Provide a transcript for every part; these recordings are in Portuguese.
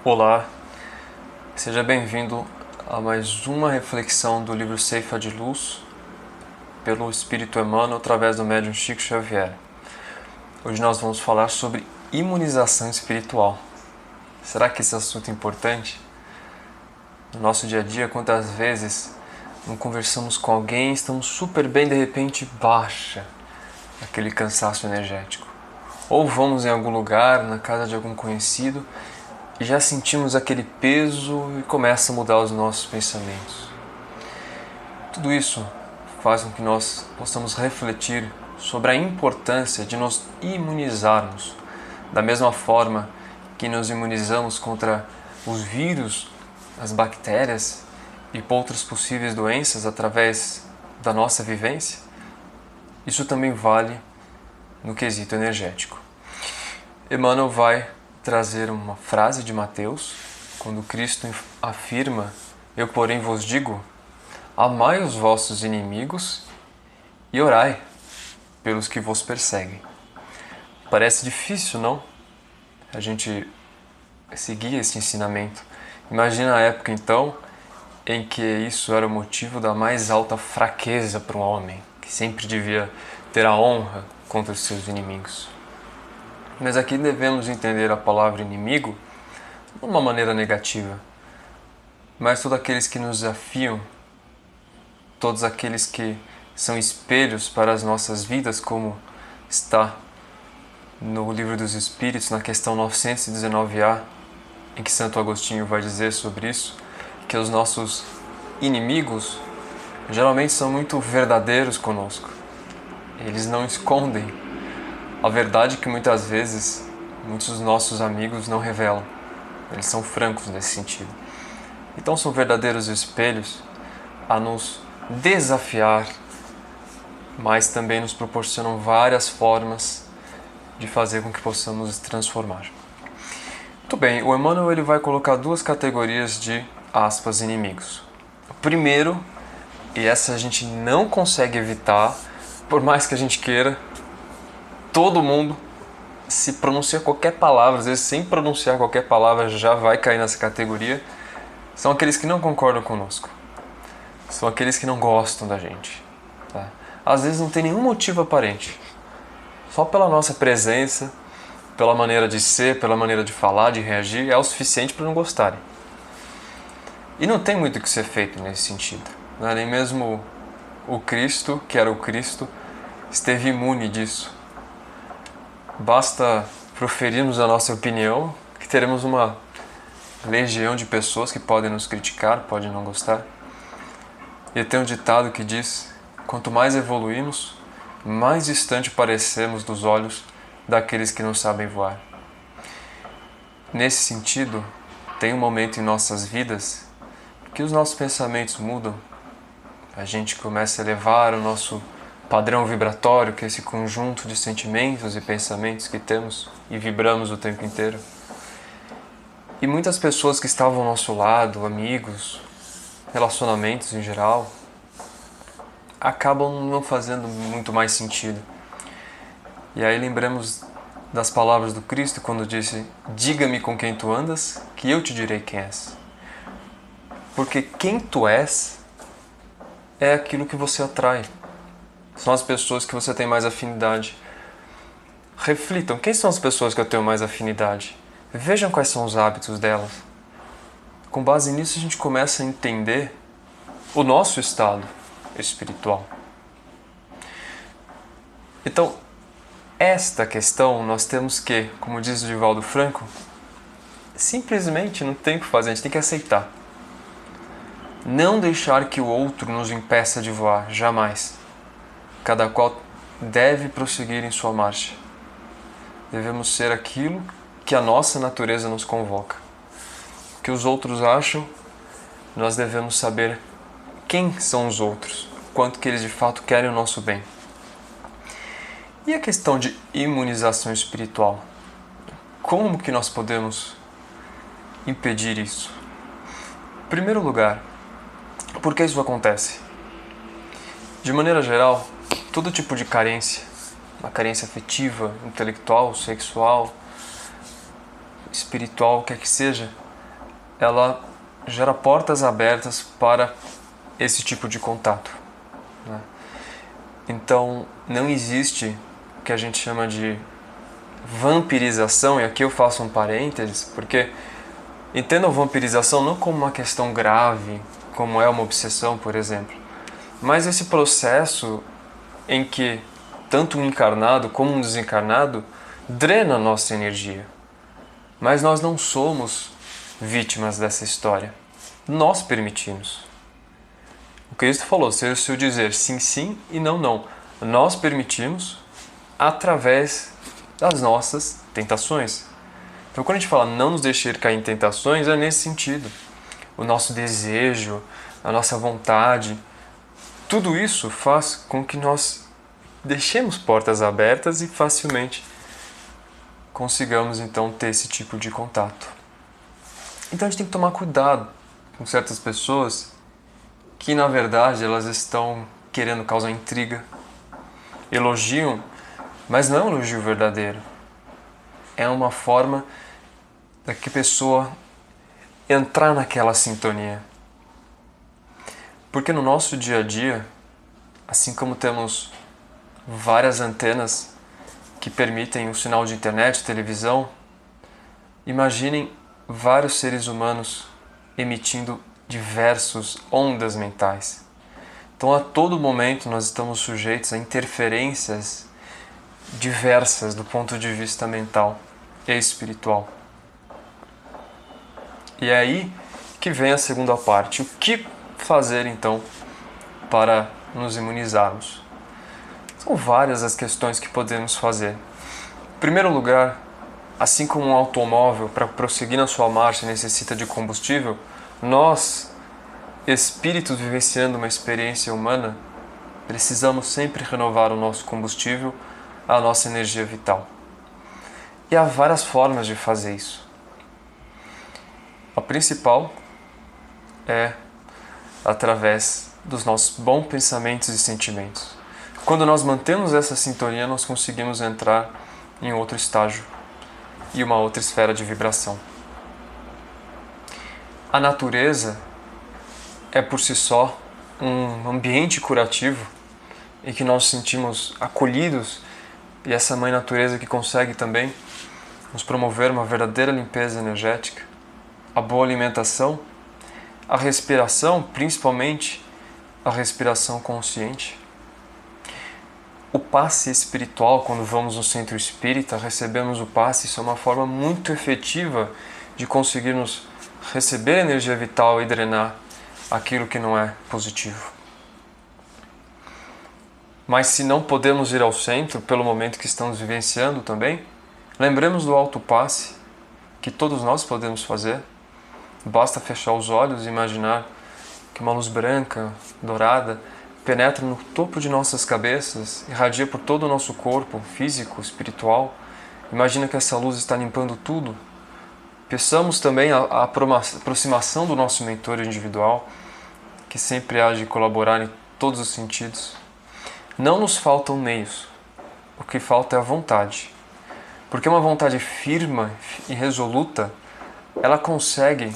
Olá, seja bem-vindo a mais uma reflexão do livro Ceifa de Luz, pelo Espírito Emmanuel, através do médium Chico Xavier. Hoje nós vamos falar sobre imunização espiritual. Será que esse assunto é importante? No nosso dia a dia, quantas vezes não conversamos com alguém, estamos super bem, de repente baixa aquele cansaço energético. Ou vamos em algum lugar, na casa de algum conhecido, e já sentimos aquele peso e começa a mudar os nossos pensamentos. Tudo isso faz com que nós possamos refletir sobre a importância de nos imunizarmos, da mesma forma que nos imunizamos contra os vírus, as bactérias e outras possíveis doenças através da nossa vivência. Isso também vale no quesito energético. Emmanuel vai trazer uma frase de Mateus, quando Cristo afirma: "Eu, porém, vos digo, amai os vossos inimigos e orai pelos que vos perseguem." Parece difícil, não? A gente seguir esse ensinamento. Imagina a época, então, em que isso era o motivo da mais alta fraqueza para um homem, que sempre devia ter a honra contra os seus inimigos. Mas aqui devemos entender a palavra inimigo não de uma maneira negativa, mas todos aqueles que nos desafiam, todos aqueles que são espelhos para as nossas vidas, como está no Livro dos Espíritos, na questão 919A, em que Santo Agostinho vai dizer sobre isso, que os nossos inimigos geralmente são muito verdadeiros conosco. Eles não escondem a verdade que muitas vezes muitos dos nossos amigos não revelam. Eles são francos nesse sentido. Então são verdadeiros espelhos a nos desafiar, mas também nos proporcionam várias formas de fazer com que possamos nos transformar. Muito bem, o Emmanuel ele vai colocar duas categorias de, aspas, inimigos. O primeiro, e essa a gente não consegue evitar, por mais que a gente queira, todo mundo, se pronunciar qualquer palavra, às vezes sem pronunciar qualquer palavra, já vai cair nessa categoria, são aqueles que não concordam conosco. São aqueles que não gostam da gente. Tá? Às vezes não tem nenhum motivo aparente. Só pela nossa presença, pela maneira de ser, pela maneira de falar, de reagir, é o suficiente para não gostarem. E não tem muito o que ser feito nesse sentido. Né? Nem mesmo o Cristo, que era o Cristo, esteve imune disso. Basta proferirmos a nossa opinião que teremos uma legião de pessoas que podem nos criticar, podem não gostar. E tem um ditado que diz: quanto mais evoluímos, mais distante parecemos dos olhos daqueles que não sabem voar. Nesse sentido, tem um momento em nossas vidas que os nossos pensamentos mudam, a gente começa a elevar o nosso padrão vibratório, que é esse conjunto de sentimentos e pensamentos que temos e vibramos o tempo inteiro. E muitas pessoas que estavam ao nosso lado, amigos, relacionamentos em geral, acabam não fazendo muito mais sentido. E aí lembramos das palavras do Cristo quando disse: "Diga-me com quem tu andas, que eu te direi quem és." Porque quem tu és é aquilo que você atrai. São as pessoas que você tem mais afinidade. Reflitam, quem são as pessoas que eu tenho mais afinidade? Vejam quais são os hábitos delas. Com base nisso a gente começa a entender o nosso estado espiritual. Então, esta questão nós temos que, como diz o Divaldo Franco, simplesmente não tem o que fazer, a gente tem que aceitar. Não deixar que o outro nos impeça de voar, jamais. Cada qual deve prosseguir em sua marcha. Devemos ser aquilo que a nossa natureza nos convoca. O que os outros acham, nós devemos saber quem são os outros, quanto que eles de fato querem o nosso bem. E a questão de imunização espiritual? Como que nós podemos impedir isso? Em primeiro lugar, por que isso acontece? De maneira geral, todo tipo de carência, uma carência afetiva, intelectual, sexual, espiritual, quer que seja, ela gera portas abertas para esse tipo de contato, né? Então, não existe o que a gente chama de vampirização, e aqui eu faço um parênteses, porque entendo a vampirização não como uma questão grave, como é uma obsessão, por exemplo, mas esse processo em que tanto um encarnado como um desencarnado drena a nossa energia. Mas nós não somos vítimas dessa história. Nós permitimos. O Cristo falou, seja o seu dizer sim, sim e não, não. Nós permitimos através das nossas tentações. Então, quando a gente fala não nos deixar cair em tentações, é nesse sentido. O nosso desejo, a nossa vontade, tudo isso faz com que nós deixemos portas abertas e facilmente consigamos então ter esse tipo de contato. Então a gente tem que tomar cuidado com certas pessoas que na verdade elas estão querendo causar intriga, elogiam, mas não é um elogio verdadeiro. É uma forma da que a pessoa entrar naquela sintonia. Porque no nosso dia a dia, assim como temos várias antenas que permitem o sinal de internet, televisão, imaginem vários seres humanos emitindo diversas ondas mentais. Então, a todo momento nós estamos sujeitos a interferências diversas do ponto de vista mental e espiritual. E é aí que vem a segunda parte. O que fazer então para nos imunizarmos? São várias as questões que podemos fazer. Em primeiro lugar, assim como um automóvel para prosseguir na sua marcha necessita de combustível, nós, espíritos vivenciando uma experiência humana, precisamos sempre renovar o nosso combustível, a nossa energia vital. E há várias formas de fazer isso. A principal é através dos nossos bons pensamentos e sentimentos. Quando nós mantemos essa sintonia, nós conseguimos entrar em outro estágio e uma outra esfera de vibração. A natureza é por si só um ambiente curativo em que nós nos sentimos acolhidos, e essa mãe natureza que consegue também nos promover uma verdadeira limpeza energética, a boa alimentação, a respiração, principalmente a respiração consciente. O passe espiritual, quando vamos no centro espírita, recebemos o passe, isso é uma forma muito efetiva de conseguirmos receber energia vital e drenar aquilo que não é positivo. Mas se não podemos ir ao centro, pelo momento que estamos vivenciando também, lembremos do autopasse, que todos nós podemos fazer. Basta fechar os olhos e imaginar que uma luz branca, dourada, penetra no topo de nossas cabeças, irradia por todo o nosso corpo, físico, espiritual. Imagina que essa luz está limpando tudo. Peçamos também a aproximação do nosso mentor individual, que sempre há de colaborar em todos os sentidos. Não nos faltam meios, o que falta é a vontade. Porque uma vontade firme e resoluta, ela consegue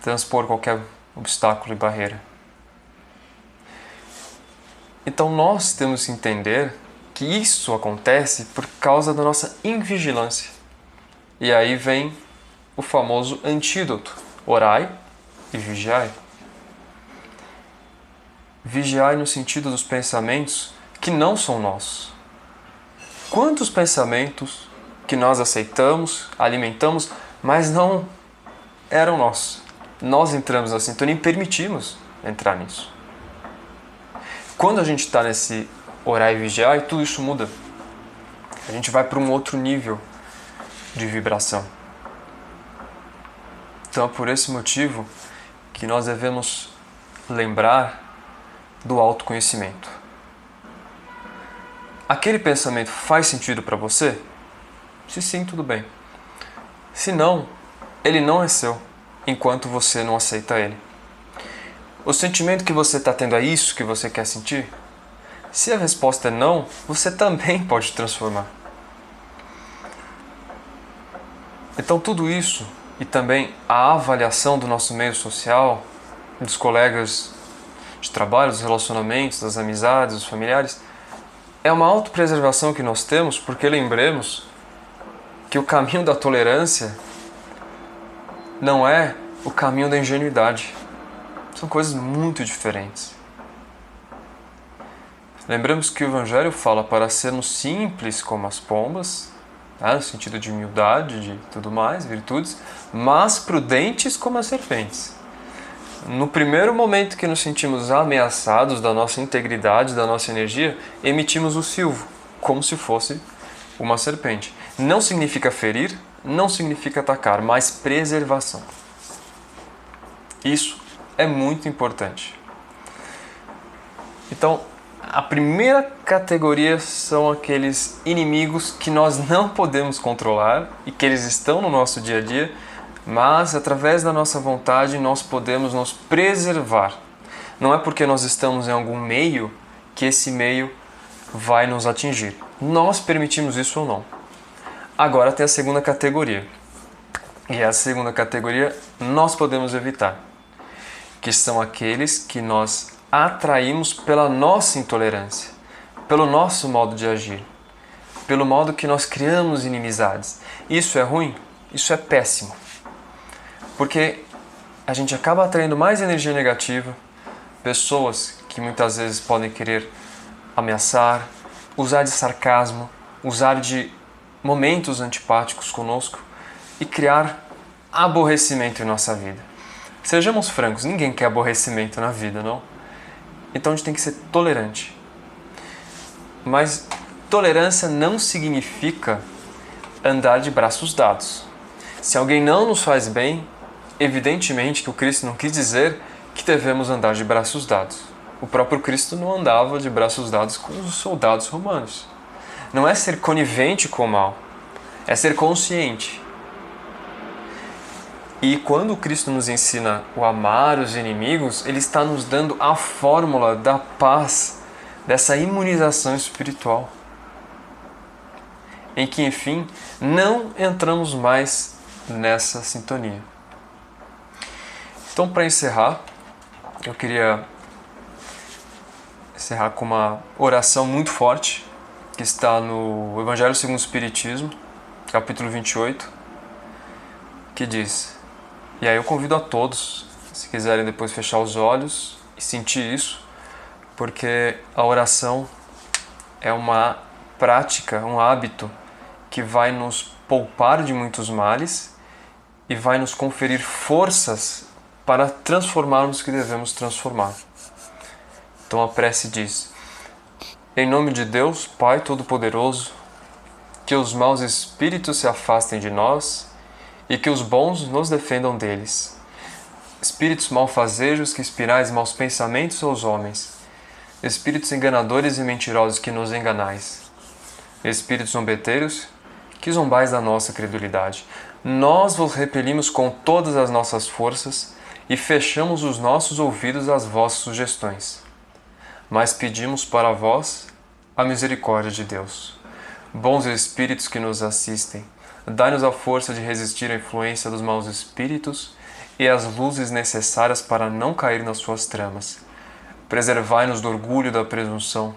transpor qualquer obstáculo e barreira. Então nós temos que entender que isso acontece por causa da nossa invigilância. E aí vem o famoso antídoto: orai e vigiai. Vigiai no sentido dos pensamentos que não são nossos. Quantos pensamentos que nós aceitamos, alimentamos, mas não eram nossos? Nós entramos na sintonia e permitimos entrar nisso. Quando a gente está nesse orar e vigiar, tudo isso muda. A gente vai para um outro nível de vibração. Então é por esse motivo que nós devemos lembrar do autoconhecimento. Aquele pensamento faz sentido para você? Se sim, tudo bem. Se não, ele não é seu, enquanto você não aceita ele. O sentimento que você está tendo é isso que você quer sentir? Se a resposta é não, você também pode transformar. Então tudo isso e também a avaliação do nosso meio social, dos colegas de trabalho, dos relacionamentos, das amizades, dos familiares, é uma autopreservação que nós temos, porque lembremos que o caminho da tolerância não é o caminho da ingenuidade. São coisas muito diferentes. Lembramos que o Evangelho fala para sermos simples como as pombas, no sentido de humildade, de tudo mais, virtudes, mas prudentes como as serpentes. No primeiro momento que nos sentimos ameaçados da nossa integridade, da nossa energia, emitimos o silvo, como se fosse uma serpente. Não significa ferir, não significa atacar, mas preservação. Isso é muito importante. Então, a primeira categoria são aqueles inimigos que nós não podemos controlar e que eles estão no nosso dia a dia, mas através da nossa vontade nós podemos nos preservar. Não é porque nós estamos em algum meio que esse meio vai nos atingir. Nós permitimos isso ou não. Agora tem a segunda categoria. E a segunda categoria nós podemos evitar, que são aqueles que nós atraímos pela nossa intolerância, pelo nosso modo de agir, pelo modo que nós criamos inimizades. Isso é ruim? Isso é péssimo. Porque a gente acaba atraindo mais energia negativa, pessoas que muitas vezes podem querer ameaçar, usar de sarcasmo, usar de momentos antipáticos conosco e criar aborrecimento em nossa vida. Sejamos francos, ninguém quer aborrecimento na vida, não? Então a gente tem que ser tolerante. Mas tolerância não significa andar de braços dados. Se alguém não nos faz bem, evidentemente que o Cristo não quis dizer que devemos andar de braços dados. O próprio Cristo não andava de braços dados com os soldados romanos. Não é ser conivente com o mal, é ser consciente. E quando o Cristo nos ensina o amar os inimigos, Ele está nos dando a fórmula da paz, dessa imunização espiritual, em que, enfim, não entramos mais nessa sintonia. Então, para encerrar, eu queria encerrar com uma oração muito forte, que está no Evangelho segundo o Espiritismo, capítulo 28, que diz... E aí eu convido a todos, se quiserem depois fechar os olhos e sentir isso, porque a oração é uma prática, um hábito que vai nos poupar de muitos males e vai nos conferir forças para transformarmos o que devemos transformar. Então a prece diz: em nome de Deus, Pai Todo-Poderoso, que os maus espíritos se afastem de nós e que os bons nos defendam deles. Espíritos malfazejos que inspirais maus pensamentos aos homens, espíritos enganadores e mentirosos que nos enganais, espíritos zombeteiros que zombais da nossa credulidade, nós vos repelimos com todas as nossas forças e fechamos os nossos ouvidos às vossas sugestões. Mas pedimos para vós a misericórdia de Deus. Bons espíritos que nos assistem, dai-nos a força de resistir à influência dos maus espíritos e as luzes necessárias para não cair nas suas tramas. Preservai-nos do orgulho e da presunção.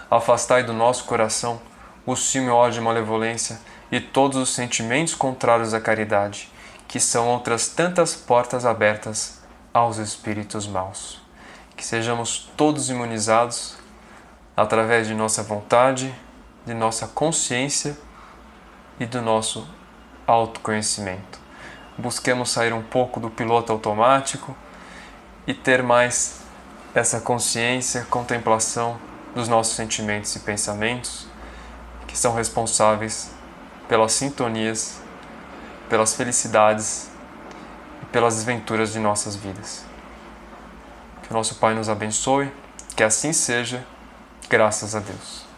Afastai do nosso coração o ciúme, ódio e malevolência e todos os sentimentos contrários à caridade, que são outras tantas portas abertas aos espíritos maus. Que sejamos todos imunizados através de nossa vontade, de nossa consciência e do nosso autoconhecimento. Busquemos sair um pouco do piloto automático e ter mais essa consciência, contemplação dos nossos sentimentos e pensamentos, que são responsáveis pelas sintonias, pelas felicidades e pelas desventuras de nossas vidas. Que o nosso Pai nos abençoe, que assim seja, graças a Deus.